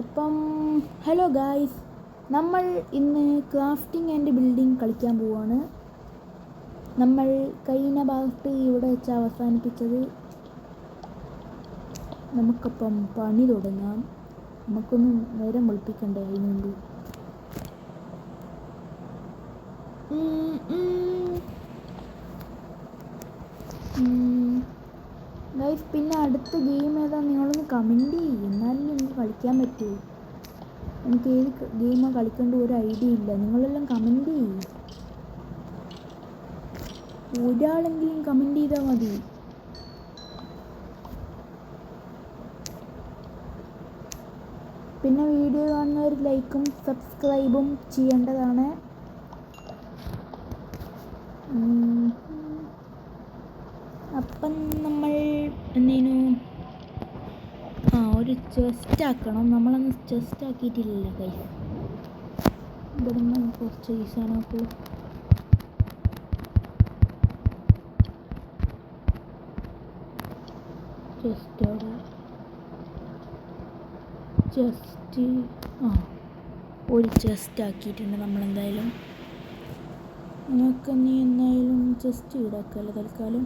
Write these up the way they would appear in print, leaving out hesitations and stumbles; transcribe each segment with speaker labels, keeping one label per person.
Speaker 1: അപ്പം hello guys, നമ്മൾ ഇന്ന് ക്രാഫ്റ്റിംഗ് ആൻഡ് ബിൽഡിംഗ് കളിക്കാൻ പോവാണ്. നമ്മൾ കഴിഞ്ഞ ഭാഗത്ത് ഇവിടെ വെച്ച് അവസാനിപ്പിച്ചത്. നമുക്കപ്പം പണി തുടങ്ങാം. നമുക്കൊന്നും നേരം വെളുപ്പിക്കണ്ടേ അതിനുണ്ട്. ഗൈസ്, പിന്നെ അടുത്ത ഗെയിം ഏതാ നിങ്ങളൊന്ന് കമൻറ്റ് ചെയ്യും, എന്നാലും എനിക്ക് കളിക്കാൻ പറ്റുമോ. എനിക്ക് ഏത് ഗെയിമാണ് കളിക്കേണ്ട ഒരു ഐഡിയ ഇല്ല. നിങ്ങളെല്ലാം കമൻറ്റ് ചെയ്യും, ഒരാളെങ്കിലും കമൻറ്റ് ചെയ്താൽ മതി. പിന്നെ വീഡിയോ കാണുന്നവർ ലൈക്കും സബ്സ്ക്രൈബും ചെയ്യേണ്ടതാണ്. അപ്പം നമ്മൾ എന്തേനു ഒരു ചെസ്റ്റ് ആക്കണം. നമ്മളൊന്ന് ചെസ്റ്റ് ആക്കിയിട്ടില്ലല്ലോ കൈ. ഇവിടുന്ന് കുറച്ച് ഈ സാധനമൊക്കെ ഒരു ചെസ്റ്റ് ആക്കിയിട്ടുണ്ട് നമ്മളെന്തായാലും. നമുക്ക് നീ എന്തായാലും ചെസ്റ്റ് ഈടാക്കല്ലോ തൽക്കാലം.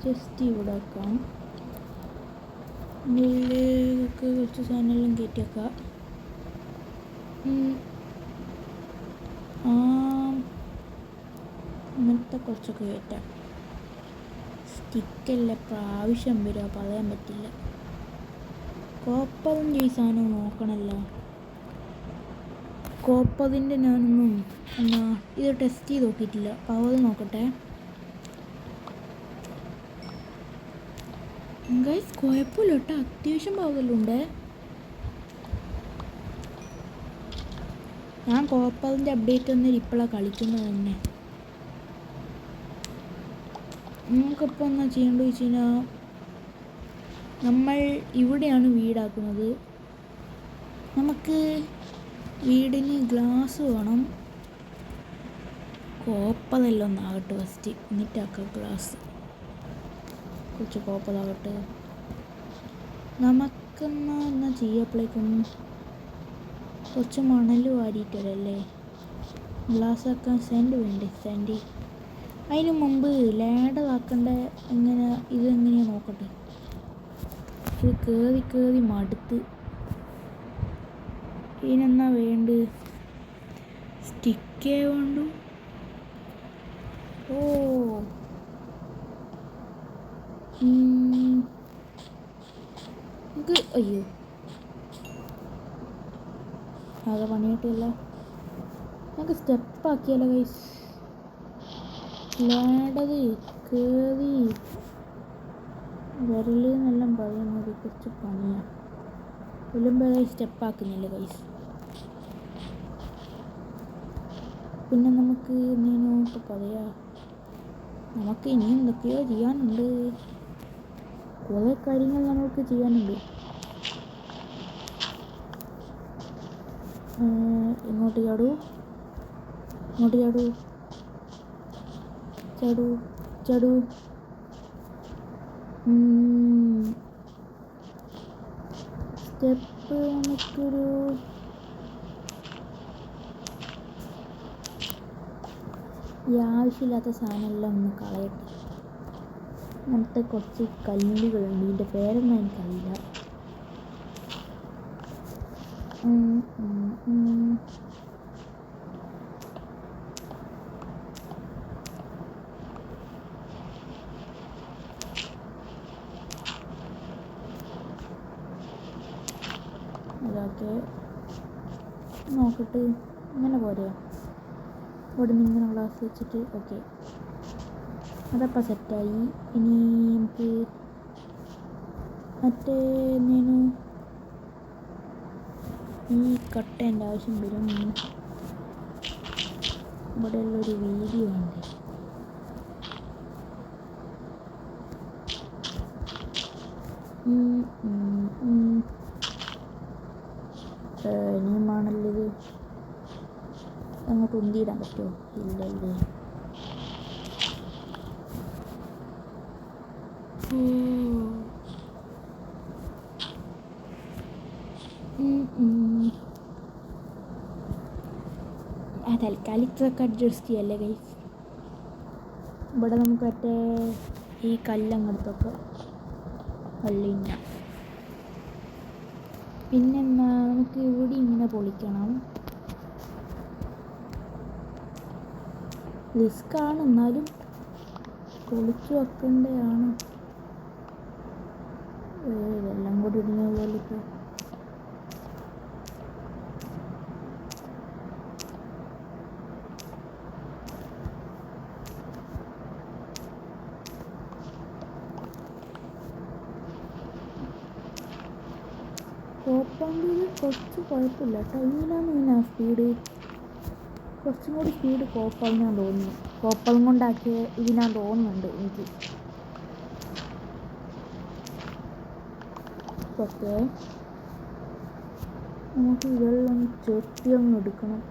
Speaker 1: ചെസ്റ്റ് ഇവിടെ വെക്കാം. ഉള്ളിലേക്ക് കുറച്ച് സാധനമെല്ലാം കയറ്റി വെക്കാം. ഇങ്ങനത്തെ കുറച്ചൊക്കെ കയറ്റാം. സ്റ്റിക്കെല്ലാം പ്രാവശ്യം വരിക, പറയാൻ പറ്റില്ല. കോപ്പറിൻ്റെ ഈ സാധനം നോക്കണമല്ലോ. കോപ്പറിൻ്റെ ഞാനൊന്നും ഇത് ടെസ്റ്റ് ചെയ്ത് നോക്കിയിട്ടില്ല. പവർ നോക്കട്ടെ ഗൈസ്. കുഴപ്പമില്ല കേട്ടോ, അത്യാവശ്യം പവറിലുണ്ട്. ഞാൻ കോപ്പറിൻ്റെ അപ്ഡേറ്റ് ഒന്നും ഇപ്പോഴാണ് കളിക്കുന്നത് തന്നെ. നമുക്കിപ്പോൾ എന്നാ ചെയ്യേണ്ടത് വെച്ച് കഴിഞ്ഞാൽ, നമ്മൾ ഇവിടെയാണ് വീടാക്കുന്നത്. നമുക്ക് വീടിന് ഗ്ലാസ് വേണം. കോപ്പറെല്ലാം ഒന്നാകട്ടെ ഫസ്റ്റ്, എന്നിട്ടാക്കാം ഗ്ലാസ്. കുറച്ച് കോപ്പറാകട്ടെ. നമുക്കെന്നാ ചെയ്യപ്പോഴേക്കും കുറച്ച് മണൽ വാരിയിട്ടല്ലേ ഗ്ലാസ് ആക്കാൻ. സെൻഡ് വേണ്ടേ? സെൻഡ്. അതിന് മുമ്പ് ലാഡർ ആക്കേണ്ട ഇതെങ്ങനെയാണ് നോക്കട്ടെ. ഇത് കയറി മടുത്ത്. ഇതിനെന്നാ വേണ്ട? സ്റ്റിക്കേ വേണ്ടു. അയ്യോ, ആകെ പണിയിട്ടില്ല. നമുക്ക് സ്റ്റെപ്പാക്കിയാലോ ഗൈസ്. ലാഡർ കയറി വരലെന്നെല്ലാം പറയുന്നത് കുറച്ച് പണിയാണ്. എല്ലാം സ്റ്റെപ്പാക്കുന്നില്ല ഗൈസ്. പിന്നെ നമുക്ക് എന്തെങ്കിലും ഇപ്പോൾ പറയാം. നമുക്ക് ഇനി എന്തൊക്കെയോ ചെയ്യാനുണ്ട്. കുറേ കാര്യങ്ങൾ നമുക്ക് ചെയ്യാനുണ്ട്. ഇങ്ങോട്ട് ചാടൂ, ഇങ്ങോട്ട് ചാടൂ, ചാടൂ, ചാടൂ. സ്റ്റെപ്പ് നമുക്കൊരു ഈ ആവശ്യമില്ലാത്ത സാധനമെല്ലാം ഒന്ന് കളയട്ടെ. അങ്ങനത്തെ കുറച്ച് കല്ലുകളുണ്ട്. ഇതിൻ്റെ പേരൊന്നും എനിക്കറിയില്ല. അതൊക്കെ നോക്കിട്ട് ഇങ്ങനെ പോരെയോ. ഇവിടെ നിന്ന് ഇങ്ങനെ ഗ്ലാസ് വെച്ചിട്ട് ഓക്കെ, അതപ്പോൾ സെറ്റായി. ഇനി നമുക്ക് മറ്റേ എന്തേനു ഈ കട്ടേൻ്റെ ആവശ്യം വരും. ഇവിടെയുള്ളൊരു വീഡിയോ ഉണ്ട്. ഇനിയുമാണല്ലത്. അങ്ങോട്ട് ഉന്തിയിടാൻ പറ്റുമോ? ഇല്ല. തൽക്കാലം ഇത്രയൊക്കെ അഡ്ജസ്റ്റ് ചെയ്യല്ലേ ഗൈസ്. ഇവിടെ നമുക്ക് മറ്റേ ഈ കല്ലങ്ങടുത്തൊക്കെ കള്ളിഞ്ഞ. പിന്നെന്താ, നമുക്ക് ഇവിടെ ഇങ്ങനെ പൊളിക്കണം. റിസ്ക്കാണ്, എന്നാലും പൊളിച്ചു വെക്കേണ്ടതാണ്. ഇതെല്ലാം കൂടി ഇടുന്ന പോലെ ഇപ്പോൾ കോപ്പാണ്ടിൽ കുറച്ച് കുഴപ്പമില്ല കേട്ടോ. ഇതിനാണ് സ്പീഡ്, കുറച്ചും കൂടി സ്പീഡ് കോപ്പാളിനാന്ന് തോന്നുന്നു. കോപ്പാളും കൊണ്ടാക്കിയ ഇതിനാന്ന് തോന്നുന്നുണ്ട് എനിക്ക്. ഓക്കെ, നമുക്ക് ഇതെല്ലാം ചെത്തി അങ്ങ് എടുക്കണം.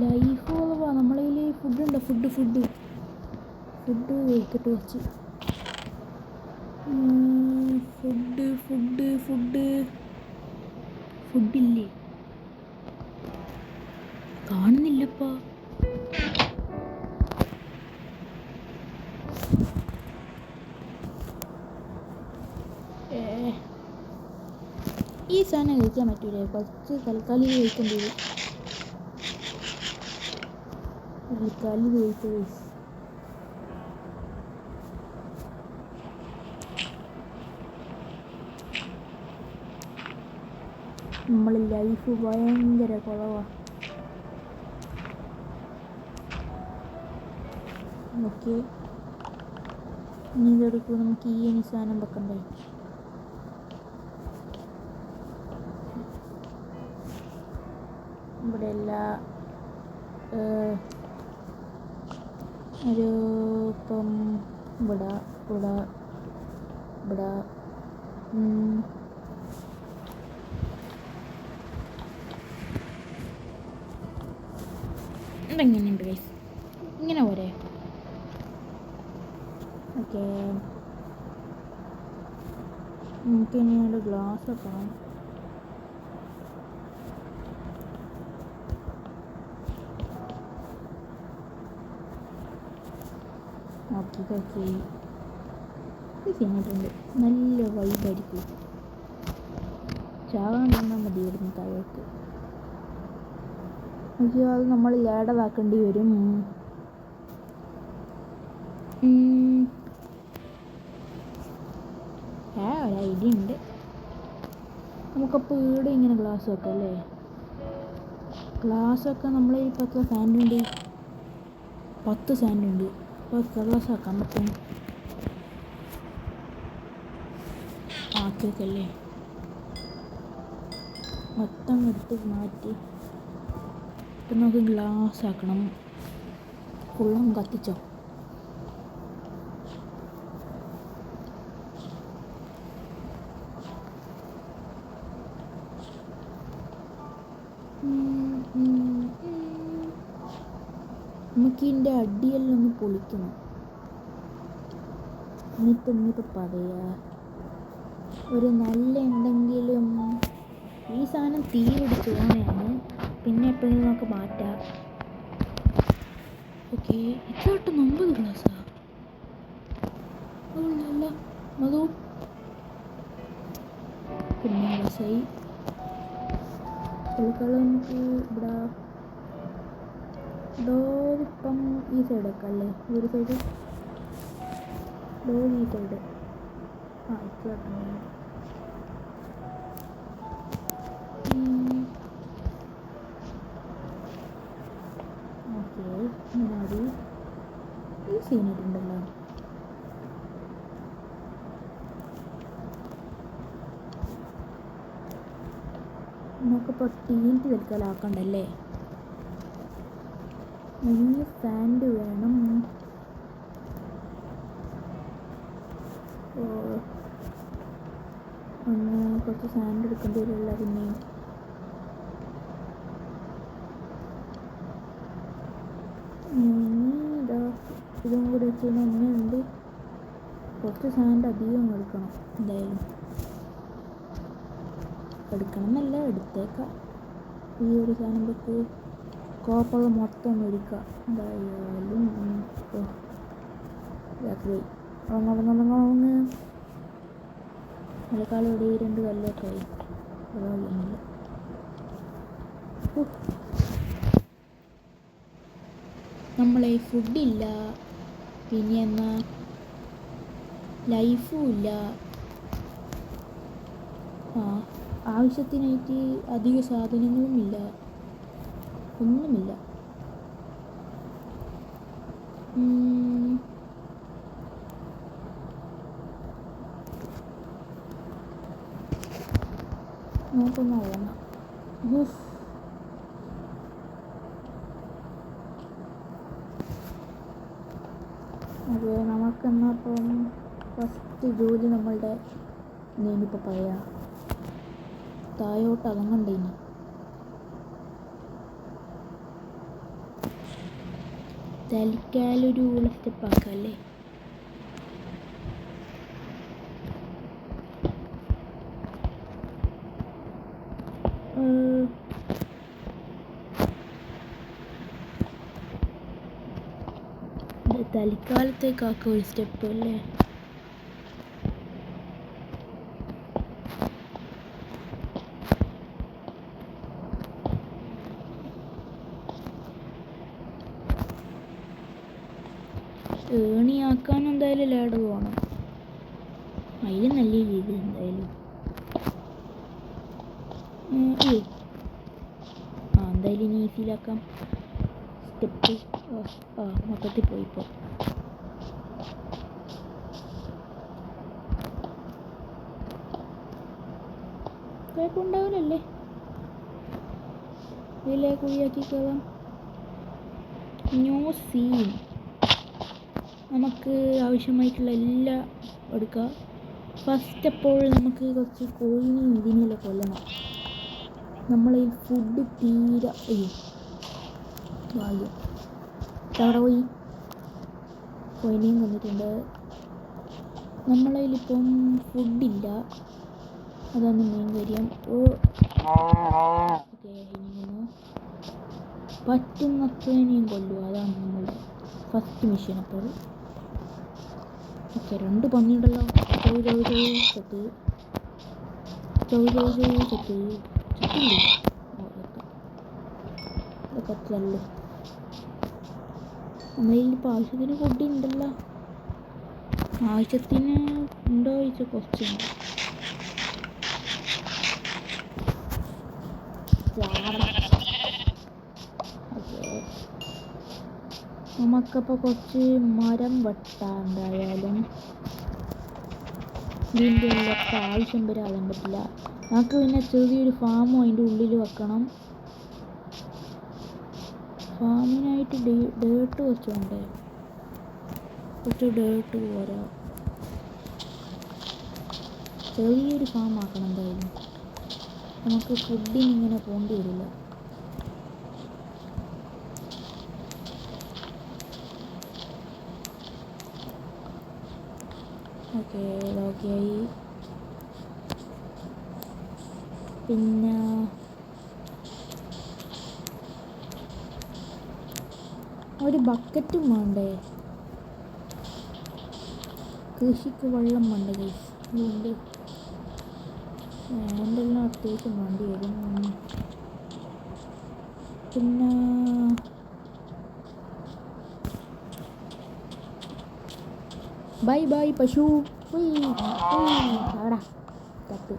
Speaker 1: ലൈഫ് പോവാ. നമ്മളെ കയ്യിൽ ഫുഡുണ്ടോ? ഫുഡ് കഴിക്കട്ടെ കുറച്ച്. ഫുഡില്ലേ? കാണുന്നില്ലപ്പാ. ഈ സാധനം കഴിക്കാൻ പറ്റൂലേ? കുറച്ച് തൽക്കാലം കഴിക്കേണ്ടി വരും. തൽക്കാലം കഴിച്ചത് നമ്മൾ ലൈഫ് ഭയങ്കര കുറവാണ്. ഓക്കെ, ഇനി ഇതെടുക്കുമ്പോൾ നമുക്ക് ഈ സാധനം വെക്കണ്ടേ? ഇവിടെ എല്ലാം ഒരു ഇപ്പം ഇവിടെ ഇതെങ്ങനെയുണ്ട് ഗൈസ്? ഇങ്ങനെ പോരെ? ഓക്കെ, നമുക്കിനി ഒരു ഗ്ലാസ് വെക്കണം. ഓക്കെ, ഇത് ചെയ്യുന്നുണ്ട്. നല്ല വൈബായിരിക്കും. ചാകാണ്ടിരുന്നാൽ മതി ഇവിടുന്ന് താഴേക്ക്. അയ്യോ, അത് നമ്മൾ ലേഡറാക്കേണ്ടി വരും. ഒരു ഐഡിയ ഉണ്ട്. നമുക്കപ്പോൾ ഇവിടെ ഇങ്ങനെ ഗ്ലാസ് വെക്കാം അല്ലേ? ഗ്ലാസ് വെക്കാൻ നമ്മളെ 10 സാൻഡുണ്ട്. 10 സാൻഡുണ്ട്. അപ്പോൾ ഗ്ലാസ് ആക്കാൻ പറ്റും. ആക്കിയൊക്കെയല്ലേ മൊത്തം എടുത്ത് മാറ്റി. ഇപ്പം നമുക്ക് ഗ്ലാസ് ആക്കണം. ഫുള്ളും കത്തിച്ചോ? നമുക്ക് ഇതിൻ്റെ അടിയെല്ലാം ഒന്ന് പൊളിക്കണം. എന്നിട്ട് പറയാ ഒരു നല്ല എന്തെങ്കിലും. ഈ സാധനം തീ പിടിച്ച് പോകുന്നതാണ്. പിന്നെ എപ്പോഴും നമുക്ക് മാറ്റാം. ഓക്കെ, ഇപ്പോട്ട് 9 ഗ്ലാസ്സാ? അല്ല അതോ പിന്നെ ഗ്ലാസ്സായി. തൽക്കാലം നമുക്ക് ഇവിടെ ഡോറിപ്പം ഈ സൈഡൊക്കെ അല്ലേ? ഒരു സൈഡ് ഡോർ, ഈ സൈഡ്. ഇപ്പോട്ടും ഓക്കെ, ഇങ്ങനെ ഈ സീനായിട്ടുണ്ടല്ലോ. നമുക്കിപ്പോൾ ടീൻറ്റ് തൽക്കാലാക്കണ്ടല്ലേ? വലിയ സാൻഡ് വേണം. ഒന്ന് കുറച്ച് സാൻഡ് എടുക്കേണ്ടി വരില്ല. പിന്നെയും ഇതാ ഇതും കൂടി വെച്ച് കഴിഞ്ഞാൽ ഇങ്ങനെയുണ്ട്. കുറച്ച് സാൻഡ് അധികം എടുക്കണം. എന്തായാലും എടുക്കണം എന്നല്ല, എടുത്തേക്കാം. ഈ ഒരു സാധനം വെച്ച് കോപ്പുള്ള മൊത്തം എടുക്കുക. എന്തായാലും രാത്രി ഉറങ്ങുറങ്ങുറങ്ങുറങ്ങ് മഴക്കാലം ഇവിടെ 2 കല്ലൊക്കെ ആയി. അതൊന്നുമില്ല. നമ്മളെ ഫുഡില്ല, പിന്നെ എന്നാ ലൈഫും ഇല്ല. ആവശ്യത്തിനായിട്ട് അധിക സാധനങ്ങളുമില്ല, ഒന്നുമില്ല. നമുക്കൊന്ന് ഉറങ്ങാം. അതെ, നമുക്കെന്നപ്പം ഫസ്റ്റ് ജോലി നമ്മളുടെ ഇനിയിപ്പോൾ പറയാ തായോട്ട് അതങ്ങണ്ടേ. ഇനി തലിക്കാലൊരു സ്റ്റെപ്പാക്കാം അല്ലേ? തലിക്കാലത്തേക്കാക്കാം ഒരു സ്റ്റെപ്പ് അല്ലേ? ഏണിയാക്കാൻ എന്തായാലും ലാഡ് പോകണം. അതിൽ നല്ല രീതി എന്തായാലും എന്തായാലും ഇനി ഈസിയിലാക്കാം. സ്റ്റെപ്പ് മൊത്തത്തിൽ പോയിപ്പോൾ കുഴപ്പമുണ്ടാവില്ലല്ലേ? ഇതിലെ കുഴിയാക്കി കയറാം. New scene. നമുക്ക് ആവശ്യമായിട്ടുള്ള എല്ലാം എടുക്കാം. ഫസ്റ്റ് അപ്പോൾ നമുക്ക് കുറച്ച് കോഴിനെയും ഇതിനെല്ലാം കൊല്ലണം. നമ്മളെ ഫുഡ് തീരെ ഭാഗ്യം അവിടെ പോയി കോഴിനെയും കൊന്നിട്ടുണ്ട്. നമ്മളതിലിപ്പം ഫുഡില്ല, അതാണ് മെയിൻ കാര്യം. ഓക്കെ, ഇനി പറ്റുന്നത്രയും കൊല്ലുക, അതാണ് നമ്മളുടെ ഫസ്റ്റ് മിഷൻ. അപ്പോൾ ഓക്കെ, 2 പന്നിയുണ്ടല്ലോ. സെറ്റ് ഇതൊക്കെ ചെല്ലു. നമ്മളിപ്പോൾ ആവശ്യത്തിന് ഫുഡ് ഉണ്ടല്ലോ. ആവശ്യത്തിന് ഉണ്ടോ ചോദിച്ചാൽ കുറച്ചുണ്ട്. നമുക്കപ്പോൾ കുറച്ച് മരം വെട്ടാം. എന്തായാലും ഇതിൻ്റെ ഉള്ളൊക്കെ ആവശ്യം വരെ അറിയാൻ പറ്റില്ല. നമുക്ക് പിന്നെ ചെറിയൊരു ഫാമും അതിൻ്റെ ഉള്ളിൽ വെക്കണം. ഫാമിനായിട്ട് ഡേർട്ട് കുറച്ച് വേണ്ടേ? കുറച്ച് ഡേർട്ട് പോരാ, ചെറിയൊരു ഫാം ആക്കണം. എന്തായാലും നമുക്ക് ഫുഡിന് ഇങ്ങനെ പോകേണ്ടി വരില്ല. ഓക്കെ ആയി. പിന്നെ ഒരു ബക്കറ്റും വേണ്ടേ? കൃഷിക്ക് വെള്ളം വേണ്ട ഗൈസ്. അതുകൊണ്ട് എന്തെല്ലാം അത്യാവശ്യം വേണ്ടി വരും. പിന്നെ ബൈ പശു. ആടാ തട്ട്.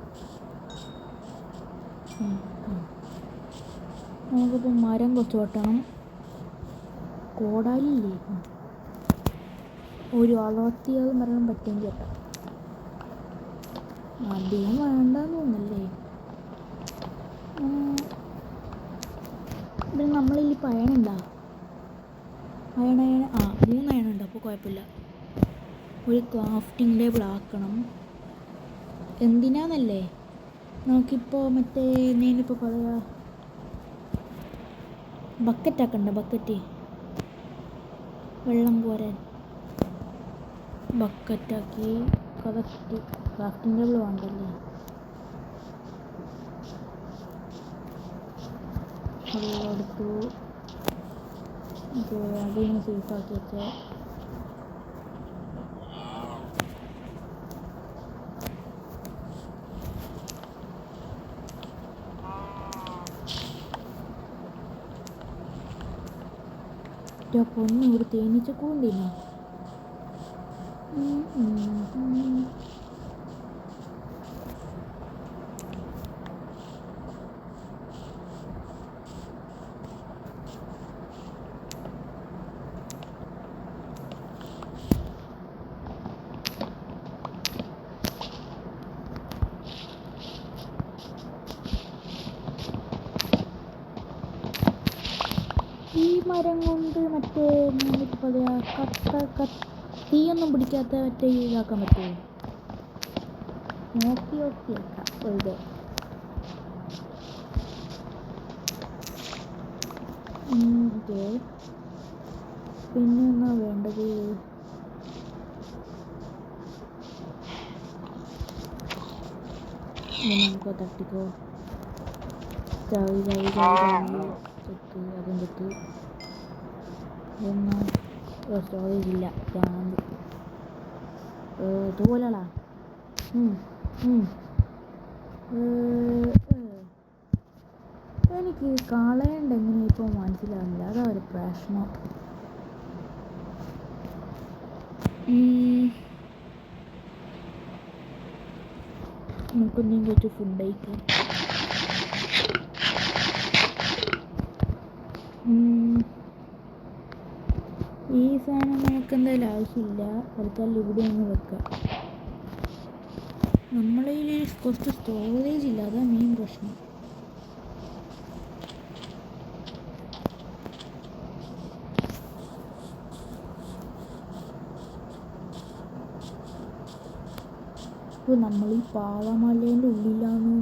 Speaker 1: നമുക്കിപ്പോൾ മരം കുറച്ച് വെട്ടണം. കോടാലില്ലേ, ഒരു 60 മരണം പറ്റുമെങ്കിൽ കേട്ടോ. അധികം വേണ്ടെന്ന് തോന്നുന്നല്ലേ? ഇത് നമ്മളിൽ ഇപ്പോൾ അയണുണ്ടോ? അയണ 3 അയണുണ്ട്. അപ്പോൾ കുഴപ്പമില്ല. ഒരു ക്രാഫ്റ്റിംഗ് ടേബിൾ ആക്കണം. എന്തിനാന്നല്ലേ? നമുക്കിപ്പോൾ മറ്റേ ഞാനിപ്പോൾ പറയാ ബക്കറ്റ് ആക്കണ്ട. ബക്കറ്റ് വെള്ളം കോരാൻ ബക്കറ്റാക്കി കറക്റ്റ്. ക്രാഫ്റ്റിംഗ് ടേബിൾ വേണ്ടല്ലേ. വെള്ളം എടുത്തു. അതിന് സേഫാക്കി വെച്ച പൊന്നു ഒരു തേനീച്ചക്കൂണ്ടിനോ. ഈ മരം കൊണ്ട് മറ്റേ ഇപ്പോൾ പറയാ തീയൊന്നും പിടിക്കാത്ത മറ്റേ ഇതാക്കാൻ പറ്റുമോ? നോക്കി വെക്കാം വെറുതെ. ഓക്കെ, പിന്നെ എന്നാ വേണ്ടത്? നമുക്ക് തട്ടിക്കോ. ചെത്ത് അതും ചെത്ത്. ഇതൊന്നും സ്റ്റോറേജ് ഇല്ല. ഇതുപോലെയാ. എനിക്ക് കളയണ്ട എങ്ങനെ ഇപ്പോൾ മനസ്സിലാവുന്നില്ല. അതാ ഒരു പ്രശ്നം. നമുക്കൊന്നും കുറച്ച് ഫുഡ് കഴിക്കാം. ഈ സാധനം നമുക്ക് എന്തായാലും ആവശ്യമില്ല. തൽക്കാലം ഇവിടെ ഒന്ന് വെക്കാം. നമ്മളെ കുറച്ച് സ്റ്റോറേജ് ഇല്ല, അതാ മെയിൻ പ്രശ്നം. ഇപ്പോൾ നമ്മൾ ഈ പാളമലേൻ്റെ ഉള്ളിലാണ്.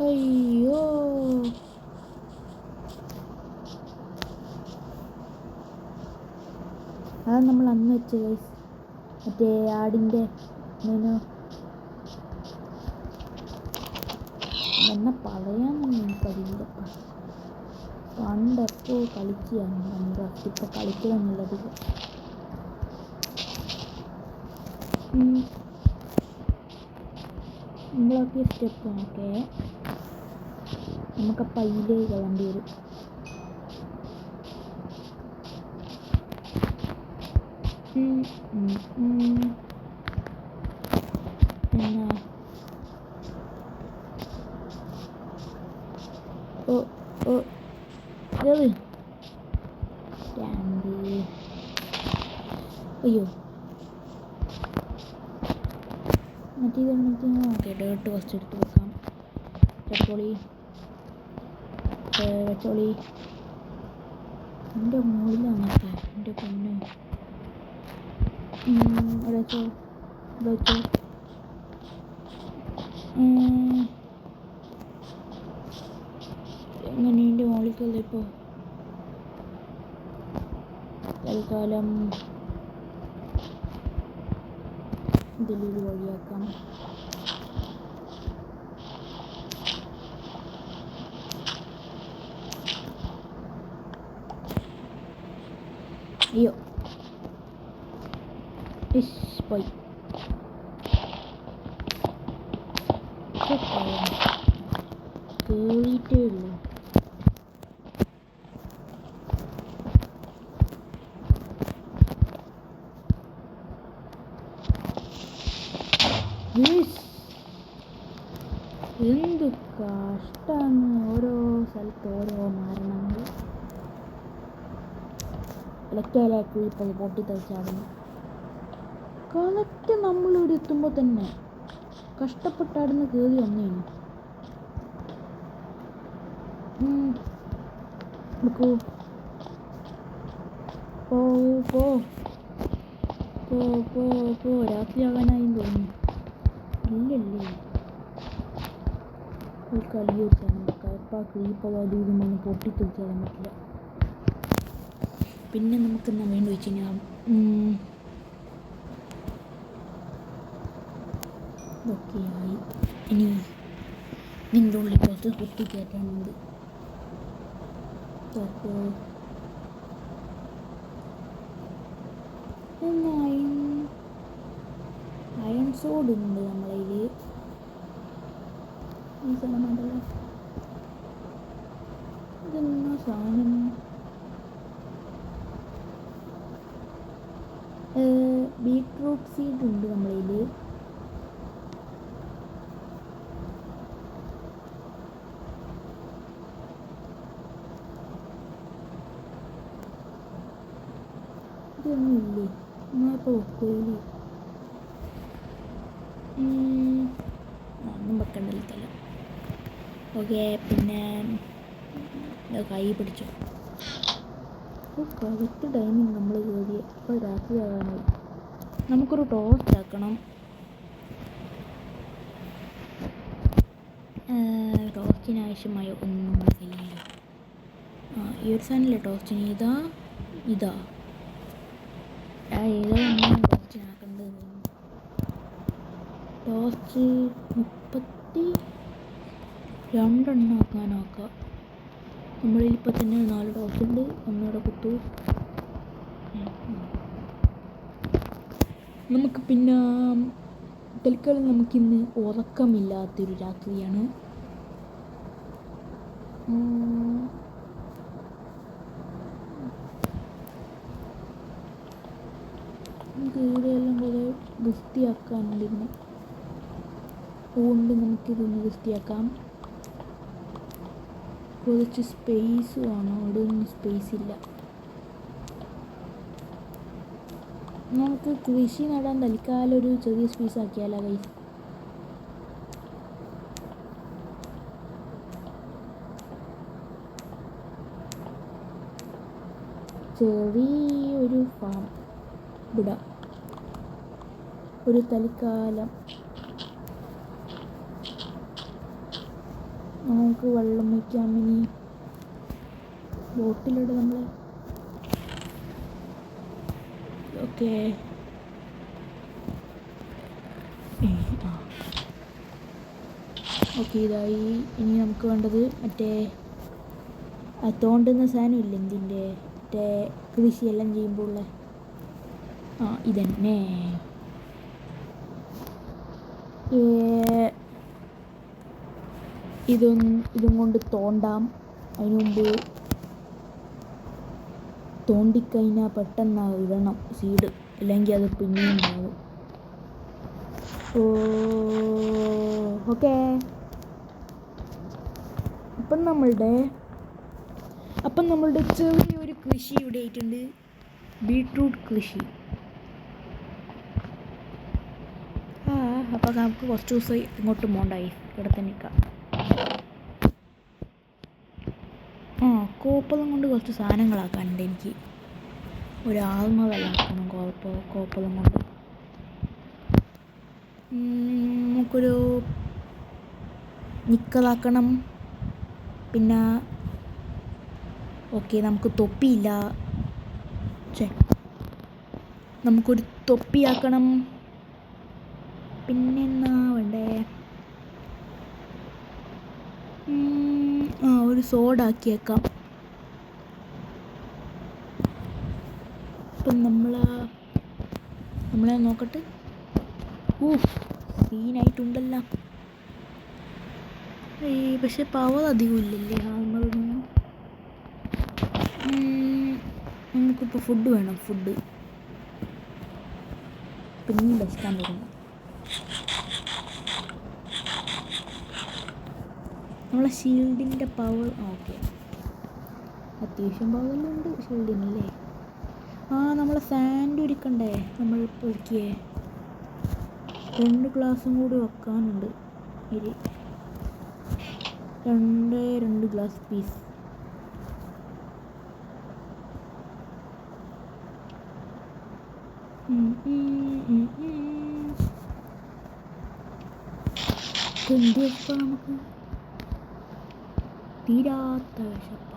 Speaker 1: അയ്യോ, അത് നമ്മൾ അന്ന് വെച്ച ഗൈസ് മറ്റേ ആടിൻ്റെ മെനു എന്നെ പറയാനൊന്നും എനിക്കറിയില്ലപ്പ. പണ്ടെപ്പോൾ കളിക്കുകയാണ് നമ്മൾ, ഇപ്പോൾ കളിക്കണമെന്നുള്ളത്. നമ്മളൊക്കെ സ്റ്റെപ്പ് നോക്കേ, നമുക്കപ്പോൾ അതിലേ കളേണ്ടി വരും. എന്നാ അയ്യോ മറ്റേ ഡേർട്ട് ഫസ്റ്റ് എടുത്ത് വെക്കാം. വെച്ചോളി എൻ്റെ മുകളിലാണൊക്കെ എൻ്റെ പൊന്നെ. വെച്ചോ എങ്ങനെ എൻ്റെ മുകളിലേക്കല്ല ഇപ്പോൾ തൽക്കാലം ഡെലിവറി വഴിയാക്കാം. അയ്യോ പോയി. കേറിയിട്ടേ ഉള്ളൂ. എന്ത് കഷ്ടാണ് ഓരോ സ്ഥലത്ത് ഓരോ മരണങ്ങൾ. ഇലക്കയിലേക്ക് ഇപ്പോൾ പൊട്ടിത്തെറിച്ചാടുന്നു. കറക്റ്റ് നമ്മളിവിടെ എത്തുമ്പോൾ തന്നെ കഷ്ടപ്പെട്ടാടുന്ന് കയറി വന്നേന്. നോക്കൂ, പോ രാത്രിയാകാനായി തോന്നുന്നു. ഇല്ലല്ലേ ഒരു കളിയൊക്കെയാണ് നമുക്ക് അപ്പോൾ ക്രീപ്പോ അതും ഇതും ഒന്നും പൊട്ടിത്തെറിച്ചാലും പറ്റില്ല. പിന്നെ നമുക്ക് എന്നാ വേണ്ടി വെച്ച് കഴിഞ്ഞാൽ ഇതൊക്കെയായി. ഇനി നിൻ്റെ ഉള്ളിൽ കുറച്ച് കുത്തിക്കയറ്റാനുണ്ട്. അപ്പോൾ അയൺ സോഡ് ഉണ്ട് നമ്മളതിൽ. ഈ സ്ഥലമുണ്ടല്ലോ, ഇതെന്നാ സാധനം? ബീട്രൂട്ട് സീഡ് ഉണ്ട് നമ്മളതിൽ. ഇതൊന്നും ഇല്ലേ? ഇപ്പോൾ കോയില് ഒന്നും വെക്കണ്ടല്ലോ. ഓക്കെ, പിന്നെ കൈ പിടിച്ചു. കറക്റ്റ് ടൈമിങ് നമ്മൾ കയറി. ഇപ്പോൾ രാത്രി ആകാനായി. നമുക്കൊരു ടോർച്ച് ആക്കണം. ടോർച്ചിന് ആവശ്യമായ ഒന്നും നമ്മൾ കയ്യിലില്ല. ഈ ഒരു സാധനമില്ലേ ടോർച്ചിന്? ഇതാ ഏതാ ടോർച്ചിനാക്കേണ്ടത്? ടോർച്ച് 32 ആക്കാനാക്കാം. നമ്മളിപ്പോൾ തന്നെ 4 ടോർച്ചുണ്ട്. ഒന്നുകൂടെ കുത്തു. നമുക്ക് പിന്നെ തൽക്കാലം നമുക്കിന്ന് ഉറക്കമില്ലാത്തൊരു രാത്രിയാണ്. നമുക്ക് ഇവിടെയെല്ലാം കുറേ വൃത്തിയാക്കാനുണ്ട്. ഇന്ന് അതുകൊണ്ട് നമുക്കിതൊന്ന് വൃത്തിയാക്കാം. കുറച്ച് സ്പേസ് വേണം. അവിടെ ഒന്നും സ്പേസ് ഇല്ല. നമുക്ക് കൃഷി നടാൻ തൽക്കാലം ഒരു ചെറിയ സ്പേസ് ആക്കിയാലോ ഗൈസ്? ചെറിയൊരു ഫാം ഇവിടെ ഒരു തൽക്കാലം. നമുക്ക് വെള്ളം വയ്ക്കാം. ഇനി ബോട്ടിലിടെ നമ്മൾ. ഓക്കെ, ഓക്കെ ഇതായി. ഇനി നമുക്ക് വേണ്ടത് മറ്റേ തോണ്ടുന്ന സാധനം ഇല്ല, എന്തിൻ്റെ മറ്റേ കൃഷിയെല്ലാം ചെയ്യുമ്പോൾ ഉള്ള ഇതന്നെ. ഇതും കൊണ്ട് തോണ്ടാം. അതിന് മുമ്പ് തോണ്ടിക്കഴിഞ്ഞാൽ പെട്ടെന്ന് ഇടണം സീഡ്, അല്ലെങ്കിൽ അത് പിന്നെയും ഉണ്ടാവും. ഓക്കെ, അപ്പം നമ്മളുടെ ചെറിയൊരു കൃഷി ഇവിടെ ആയിട്ടുണ്ട്. ബീട്രൂട്ട് കൃഷി. അപ്പോൾ നമുക്ക് കുറച്ച് ദിവസം ഇങ്ങോട്ട് പോകണ്ടായി, ഇവിടെ തന്നെ നിൽക്കാം. കോപ്പലം കൊണ്ട് കുറച്ച് സാധനങ്ങളാക്കാനുണ്ട് എനിക്ക്. ഒരു ആത്മകലാക്കണം കോപ്പലം കൊണ്ട്. നമുക്കൊരു നിക്കറാക്കണം. പിന്നെ ഓക്കെ, നമുക്ക് തൊപ്പിയില്ല. നമുക്കൊരു തൊപ്പിയാക്കണം. പിന്നെ എന്നാ വേണ്ടേ? ഒരു സോഡാക്കിയേക്കാം. അപ്പം നമ്മളെ നോക്കട്ടെ. സീനായിട്ടുണ്ടല്ലോ. പക്ഷെ പവർ അധികം ഇല്ലല്ലേ ആൾമറൊന്നും. നമുക്കിപ്പോൾ ഫുഡ് വേണം. ഫുഡ് പിന്നെ ബസ് സ്റ്റാൻഡ് തുടങ്ങാം. നമ്മളെ ഷീൽഡിൻ്റെ പവർ ഓക്കെ, അത്യാവശ്യം പവറെല്ലാം ഉണ്ട് ഷീൽഡിനല്ലേ. നമ്മളെ സാൻഡ് ഒരുക്കണ്ടേ? നമ്മൾ ഒരുക്കിയേ 2 ഗ്ലാസും കൂടി വെക്കാനുണ്ട്. ഇത് 2 ഗ്ലാസ് പീസ്. നമുക്ക് തീരാത്ത വിശപ്പ.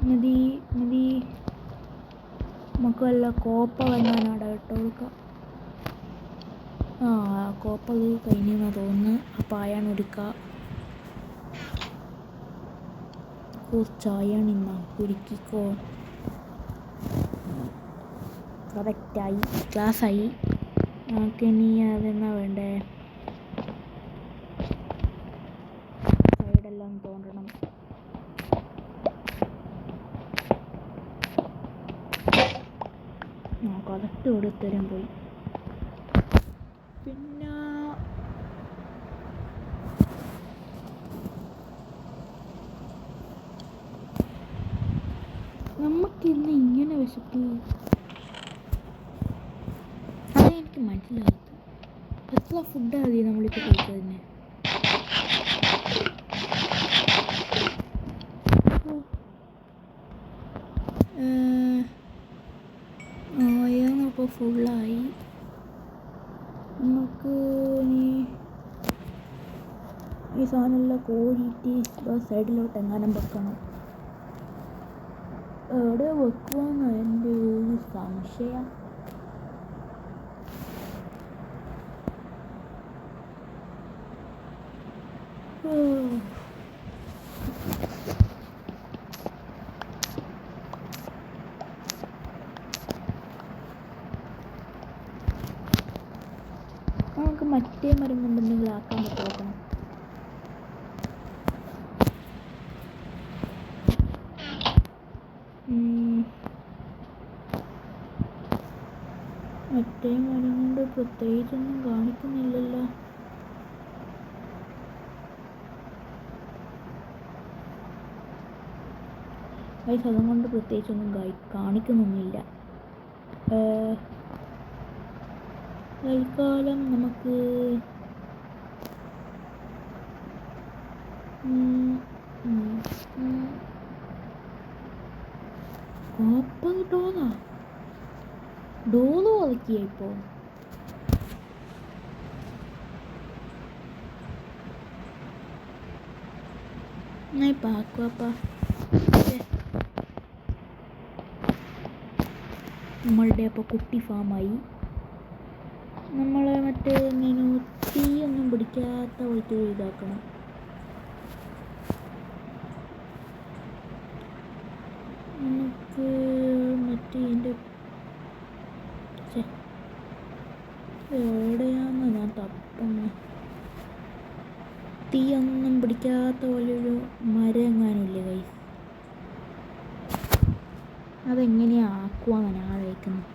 Speaker 1: മതി മതി. നമുക്ക് വല്ല കോപ്പ വന്നാനാട ഇട്ട് കൊടുക്കാം. ആ കോപ്പ കഴിഞ്ഞെന്നാണ് തോന്നുന്നു. അപ്പം അയൺ എടുക്കുക. കുറച്ച് അയൺ ഇന്നാ ഉരുക്കിക്കോ. കറക്റ്റായി ഗ്ലാസ്സായി. നമുക്കിനി അതെന്നാ വേണ്ടേ, സൈഡെല്ലാം തോണ്ടണം. കറക്റ്റ് കൊടുത്തരം പോയി. പിന്നെ നമുക്കിന്ന് ഇങ്ങനെ വിശപ്പ്, അതെനിക്ക് മനസ്സിലായത്. എത്ര ഫുഡാണ് നമ്മളിപ്പോൾ കഴിച്ചത് തന്നെ. ഇപ്പോൾ ഫുള്ളായി. നമുക്ക് ഈ സാധനമെല്ലാം കോരിയിട്ട് സൈഡിലോട്ട് എങ്ങാനും വെക്കണം. എവിടെ വെക്കുവാന്ന് എൻ്റെ ഒരു സംശയം. നമുക്ക് മറ്റേ മരം കൊണ്ട് എന്തെങ്കിലും ആക്കാൻ പറ്റും. മറ്റേ മരം കൊണ്ട് പ്രത്യേകിച്ചൊന്നും കാണിക്കുന്നില്ലല്ലോ. അതും കൊണ്ട് പ്രത്യേകിച്ചൊന്നും കാണിക്കുന്നൊന്നുമില്ല. തൽക്കാലം നമുക്ക് കോപ്പർ ഡോറ് ഒതുക്കിയ ഇപ്പോൾ. ഇപ്പം ആക്കുവപ്പാ. നമ്മളുടെ അപ്പോൾ കുട്ടി ഫാമായി. നമ്മൾ മറ്റേ ഇങ്ങനെ തീയൊന്നും പിടിക്കാത്ത പോയിട്ട് ഇതാക്കണം. നമുക്ക് മറ്റേ എൻ്റെ എവിടെയാന്ന് ഞാൻ തപ്പുന്നത്. തീയൊന്നും പിടിക്കാത്ത പോലെയൊരു മരം എങ്ങാനില്ലേ കൈ, അതെങ്ങനെയാണ് ആക്കുവാന്ന് ഞാൻ ആലോചിക്കുന്നത്.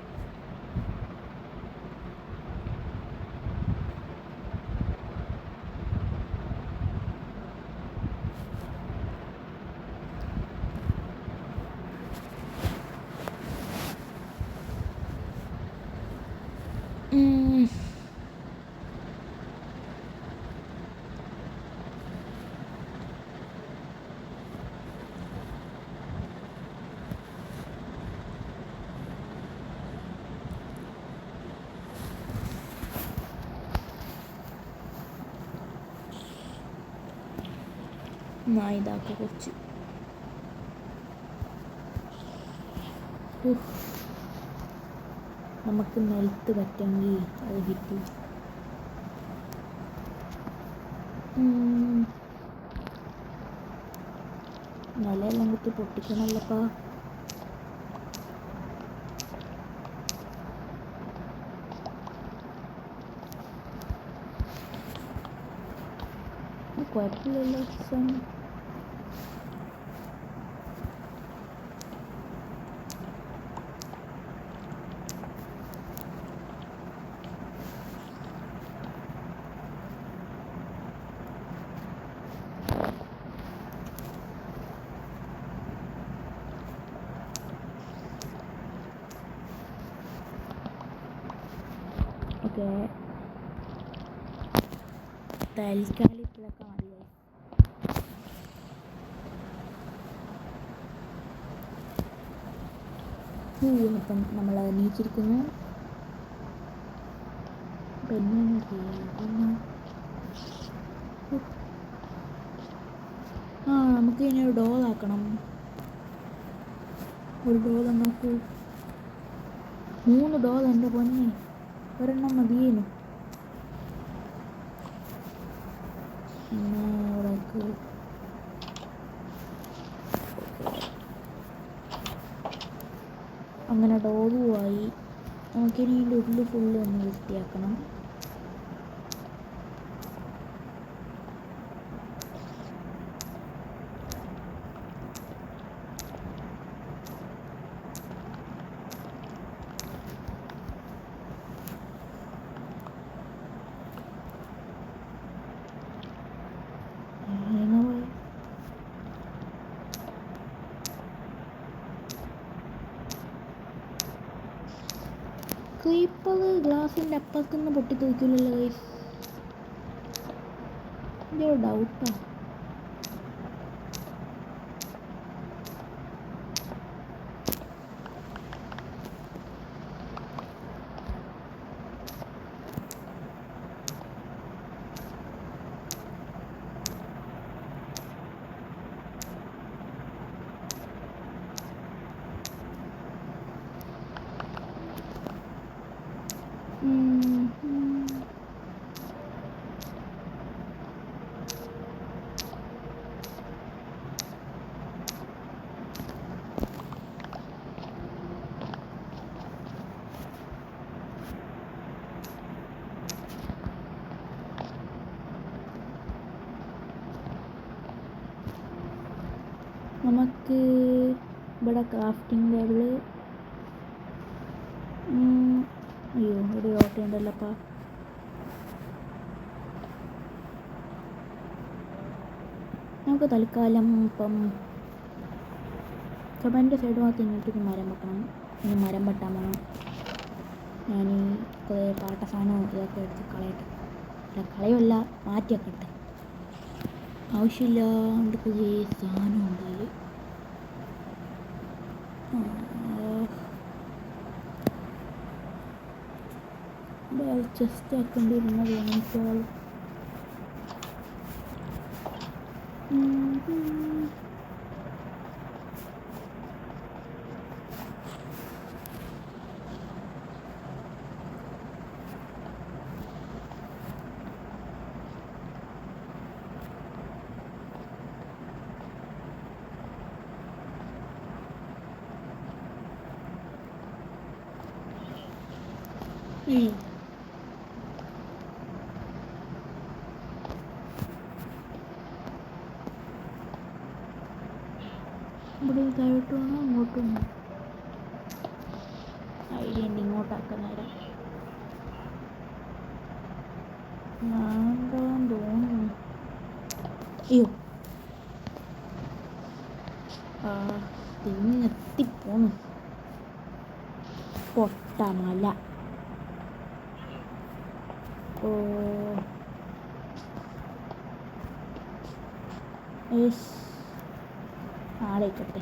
Speaker 1: ഇതാക്കുക കുറച്ച്. നമുക്ക് നിലത്ത് പറ്റുമെങ്കിൽ അത് കിട്ടി. നിലയെല്ലാം കുത്തി പൊട്ടിക്കണല്ലപ്പാ. കുഴപ്പമില്ലല്ലോ. ഓക്കെ, തൽക്കാലം ഇപ്പോഴൊക്കെ മതിയായി. അപ്പം നമ്മൾ നീച്ചിരിക്കുന്നു. എന്നെ ചെയ്യുന്നു. ആ നമുക്ക് ഇനി ഒരു ഡോൾ ആക്കണം. ഒരു ഡോൾ നോക്കൂ, 3 ഡോൾ. എൻ്റെ പൊന്നെ, ഒരെണ്ണം മതിയേനു. അങ്ങനെ ഡോളുമായി. നമുക്കിനി ഇതിൻ്റെ ഉള്ളിൽ ഫുള്ള് ഒന്ന് വൃത്തിയാക്കണം. ക്രീപ്പർ ഗ്ലാസിൻ്റെ അപ്പുറത്തുനിന്ന് പൊട്ടിത്തെറിക്കില്ലല്ലോ ഗൈസ്. എൻ്റെ ഒരു ഡൗട്ടാണ്. നമുക്ക് ഇവിടെ ക്രാഫ്റ്റിംഗ് ടേബിള്, അയ്യോ ഒരു ഓട്ടോ ഉണ്ടല്ലപ്പാ. നമുക്ക് തൽക്കാലം ഇപ്പം കബൻ്റെ സൈഡ് ഭാഗത്ത് ഇങ്ങോട്ടൊരു മരം വെക്കണം. ഇനി മരം വെട്ടാൻ പോകണം. ഞാൻ ഈ കുറേ പാട്ട സാധനവും ഇതൊക്കെ എടുത്ത് കളയട്ടെ. അല്ല കളയുമല്ല, മാറ്റിയൊക്കെ ഇട്ട്. ആവശ്യമില്ലാണ്ട് കുറേ സാധനം ഉണ്ടായി. ചെസ്റ്റ് ആക്കേണ്ടിയിരുന്നത് വാങ്ങിച്ചാൽ. ഇവിടെ താഴോട്ട് വേണോ അങ്ങോട്ട് വേണോ? ഐഡിയ ഉണ്ട്, ഇങ്ങോട്ടാക്കാൻ നേരം വേണ്ടാന്ന് തോന്നുന്നു. അയ്യോ തിന്നെത്തിപ്പോന്നു പൊട്ടമല. ആളേക്കട്ടെ.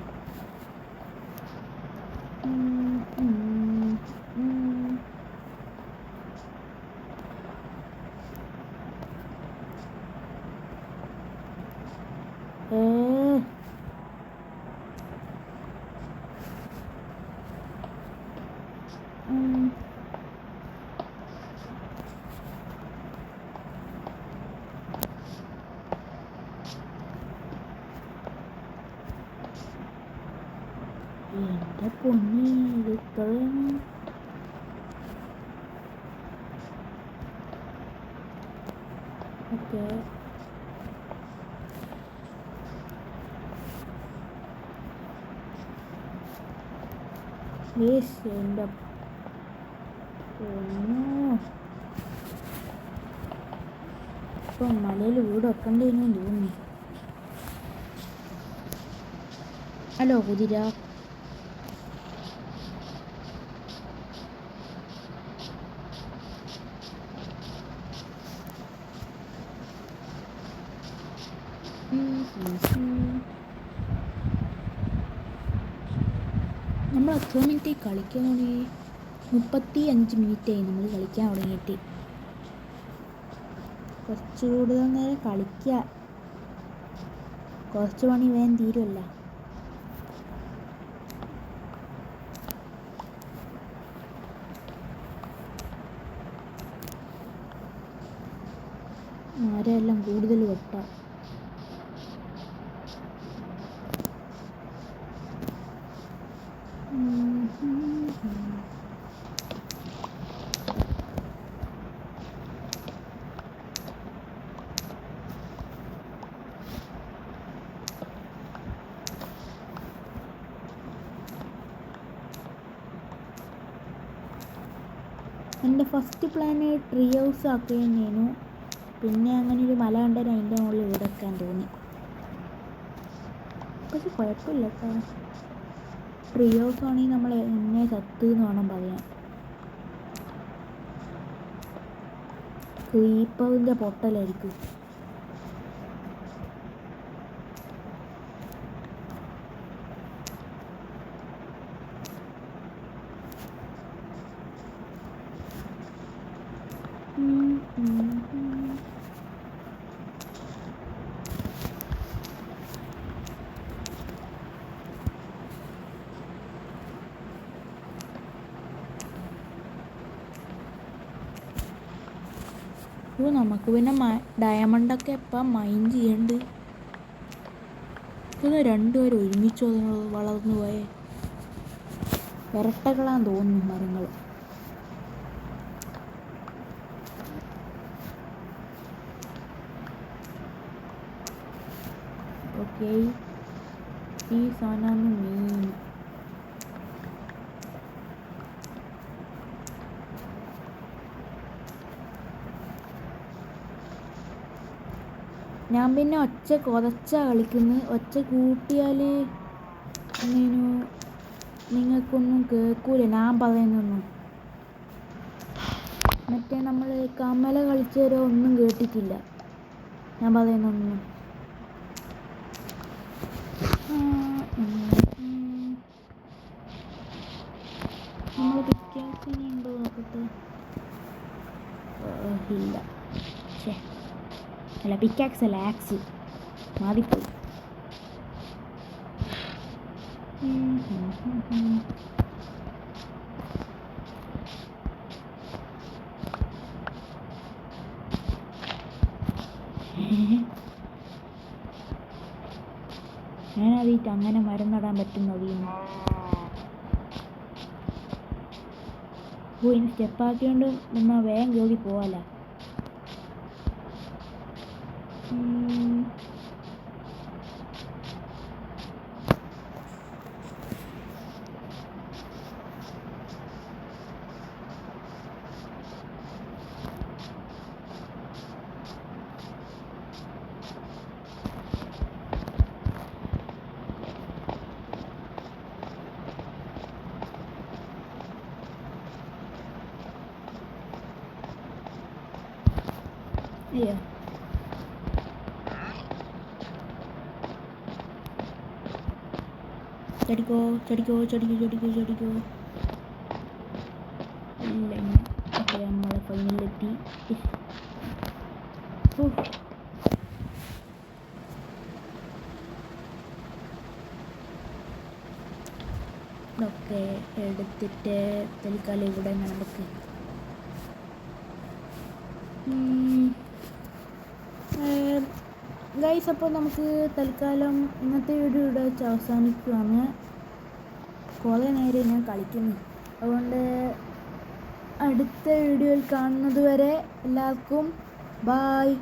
Speaker 1: എൻ്റെ പൊന്നി, ഇത് ഇത്രയാണ്. ഓക്കെ, എൻ്റെ പൊന്നോ, ഇപ്പം മലയിൽ വീട് വെക്കണ്ടേനു തോന്നി. ഹലോ കുതിര. നമ്മൾ എത്ര മിനിറ്റ് കളിക്കാൻ തുടങ്ങി? 35 മിനിറ്റായി നമ്മൾ കളിക്കാൻ തുടങ്ങിയിട്ട്. കുറച്ച് കൂടുതൽ നേരം കളിക്കുക. കുറച്ച് പണി വേഗം തീരുമല്ല. ആരെല്ലാം കൂടുതൽ വെട്ടാം. എൻ്റെ ഫസ്റ്റ് പ്ലാന് ട്രീ ഹൗസ് ആക്കുകയെന്നു. പിന്നെ അങ്ങനെ ഒരു മല കണ്ടാൽ അതിൻ്റെ മുകളിൽ വീട് വെക്കാൻ തോന്നി. പക്ഷെ കുഴപ്പമില്ല കേട്ടോ. ട്രീ ഹൗസ് ആണെങ്കിൽ നമ്മൾ എന്നെ ചത്ത് എന്ന് വേണം പറയാൻ. ക്രീപ്പറിൻ്റെ പൊട്ടലായിരിക്കും. നമുക്ക് പിന്നെ ഡയമണ്ടൊക്കെ എപ്പം മൈൻ ചെയ്യണ്ട്. ഇത് രണ്ടുപേരും ഒരുമിച്ച് വളർന്നു പോയേ. ഇരട്ടകളാന്ന് തോന്നുന്നു മരങ്ങൾ. ഓക്കെ, ഈ സാധനമാണ് മെയിൻ. ഞാൻ പിന്നെ ഒച്ച കൊതച്ചാ കളിക്കുന്നത്. ഒച്ച കൂട്ടിയാൽ നിങ്ങൾക്കൊന്നും കേൾക്കൂല ഞാൻ പറയുന്നൊന്നും. മറ്റേ നമ്മൾ കമല കളിച്ചവരോ ഒന്നും കേട്ടിട്ടില്ല ഞാൻ പറയുന്നൊന്നും. നമ്മൾ പിക്കാക്സിനെ ഉണ്ടോ നോക്കട്ടെ. ഇല്ല, അല്ല പിക്കാക്സ് അല്ല, ആക്സ് മാറിപ്പോയി. ഞാനറിയിട്ട് അങ്ങനെ മരം നടാൻ പറ്റുന്നത്. ഇനി സ്റ്റെപ്പാക്കിയോണ്ട് എന്നാൽ വേഗം കയറി പോവാല. അയ്യോ, ചടിക്കോ ചടിക്കോ ചടിക്കോ ചടിക്കോ ചടിക്കോ. ഇല്ല, ഓക്കെ, നമ്മളെ ഫൈനലിലെത്തി. ഇതൊക്കെ എടുത്തിട്ട് തൽക്കാലം ഇവിടെ നമുക്ക് ഗൈസ്, അപ്പോൾ നമുക്ക് തൽക്കാലം ഇന്നത്തെ വീഡിയോ ഇവിടെ വെച്ച് അവസാനിക്കുകയാണ്. കുറേ നേരം ഞാൻ കളിക്കുന്നു. അതുകൊണ്ട് അടുത്ത വീഡിയോയിൽ കാണുന്നത് വരെ എല്ലാവർക്കും ബായ്.